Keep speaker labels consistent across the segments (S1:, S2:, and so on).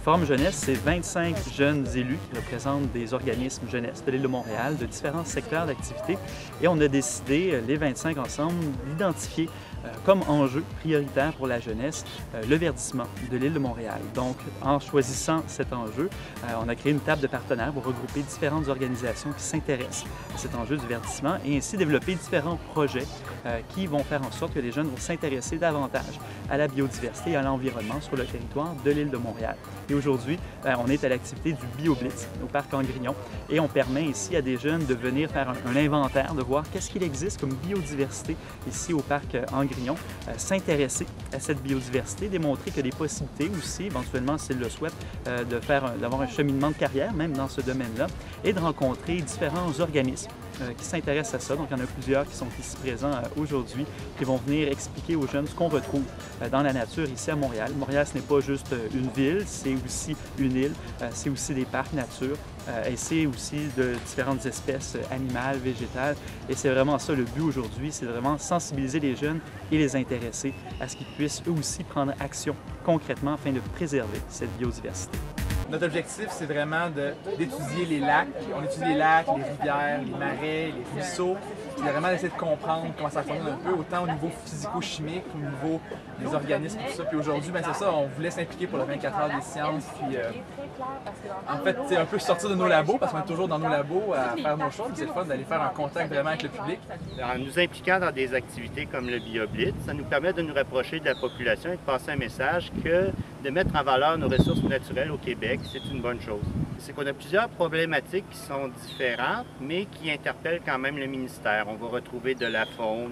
S1: Forum Jeunesse, c'est 25 jeunes élus qui représentent des organismes jeunesse de l'île de Montréal, de différents secteurs d'activité. Et on a décidé, les 25 ensemble, d'identifier comme enjeu prioritaire pour la jeunesse le verdissement de l'île de Montréal. Donc, en choisissant cet enjeu, on a créé une table de partenaires pour regrouper différentes organisations qui s'intéressent à cet enjeu du verdissement et ainsi développer différents projets qui vont faire en sorte que les jeunes vont s'intéresser davantage à la biodiversité et à l'environnement sur le territoire de l'île de Montréal. Et aujourd'hui, on est à l'activité du BioBlitz au parc Angrignon et on permet ici à des jeunes de venir faire un inventaire, de voir qu'est-ce qu'il existe comme biodiversité ici au parc Angrignon, s'intéresser à cette biodiversité, démontrer qu'il y a des possibilités aussi, éventuellement s'ils le souhaitent, d'avoir un cheminement de carrière même dans ce domaine-là et de rencontrer différents organismes qui s'intéressent à ça. Donc, il y en a plusieurs qui sont ici présents aujourd'hui, qui vont venir expliquer aux jeunes ce qu'on retrouve dans la nature ici à Montréal. Montréal, ce n'est pas juste une ville, c'est aussi une île, c'est aussi des parcs nature et c'est aussi de différentes espèces animales, végétales. Et c'est vraiment ça le but aujourd'hui, c'est vraiment sensibiliser les jeunes et les intéresser à ce qu'ils puissent eux aussi prendre action concrètement afin de préserver cette biodiversité.
S2: Notre objectif, c'est vraiment d'étudier les lacs. On étudie les lacs, les rivières, les marais, les ruisseaux. Puis vraiment d'essayer de comprendre comment ça fonctionne un peu, autant au niveau physico-chimique, au niveau des organismes, tout ça. Puis aujourd'hui, c'est ça, on voulait s'impliquer pour le 24 heures des sciences. Puis en fait, c'est un peu sortir de nos labos, parce qu'on est toujours dans nos labos à faire nos choses. C'est le fun d'aller faire un contact vraiment avec le public.
S3: En nous impliquant dans des activités comme le BioBlitz, ça nous permet de nous rapprocher de la population et de passer un message que de mettre en valeur nos ressources naturelles au Québec, c'est une bonne chose. C'est qu'on a plusieurs problématiques qui sont différentes, mais qui interpellent quand même le ministère. On va retrouver de la faune,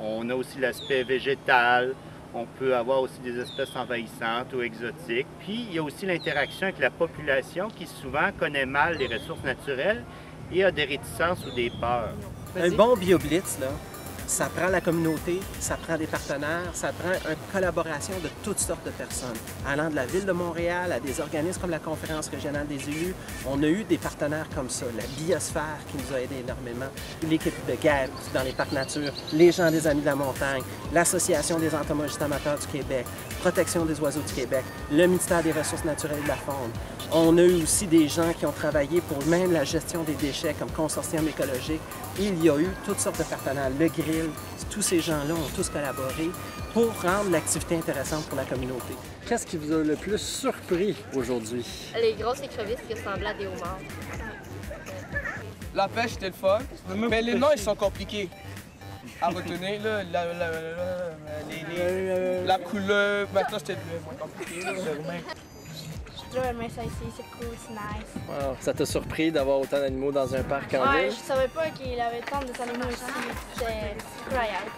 S3: on a aussi l'aspect végétal, on peut avoir aussi des espèces envahissantes ou exotiques. Puis, il y a aussi l'interaction avec la population qui souvent connaît mal les ressources naturelles et a des réticences ou des peurs.
S4: Un bon BioBlitz, là, ça prend la communauté, ça prend des partenaires, ça prend une collaboration de toutes sortes de personnes. Allant de la Ville de Montréal à des organismes comme la Conférence régionale des élus, on a eu des partenaires comme ça. La Biosphère qui nous a aidé énormément, l'équipe de GAP dans les parcs nature, les gens des Amis de la montagne, l'Association des entomologistes amateurs du Québec, Protection des oiseaux du Québec, le ministère des Ressources naturelles et de la faune. On a eu aussi des gens qui ont travaillé pour même la gestion des déchets comme Consortium écologique. Il y a eu toutes sortes de partenaires. Le Grill, tous ces gens-là ont tous collaboré pour rendre l'activité intéressante pour la communauté.
S5: Qu'est-ce qui vous a le plus surpris aujourd'hui?
S6: Les grosses écrevisses qui ressemblaient à des homards.
S7: La pêche, c'était le fun, mais les noms, ils sont compliqués à retenir. Là, la couleur, maintenant, c'était moins compliqué.
S8: J'ai toujours aimé ça ici, c'est cool, c'est nice.
S5: Wow. Ça t'a surpris d'avoir autant d'animaux dans un parc en ville?
S8: Ouais, je savais pas qu'il avait tant d'animaux ici, c'est incroyable.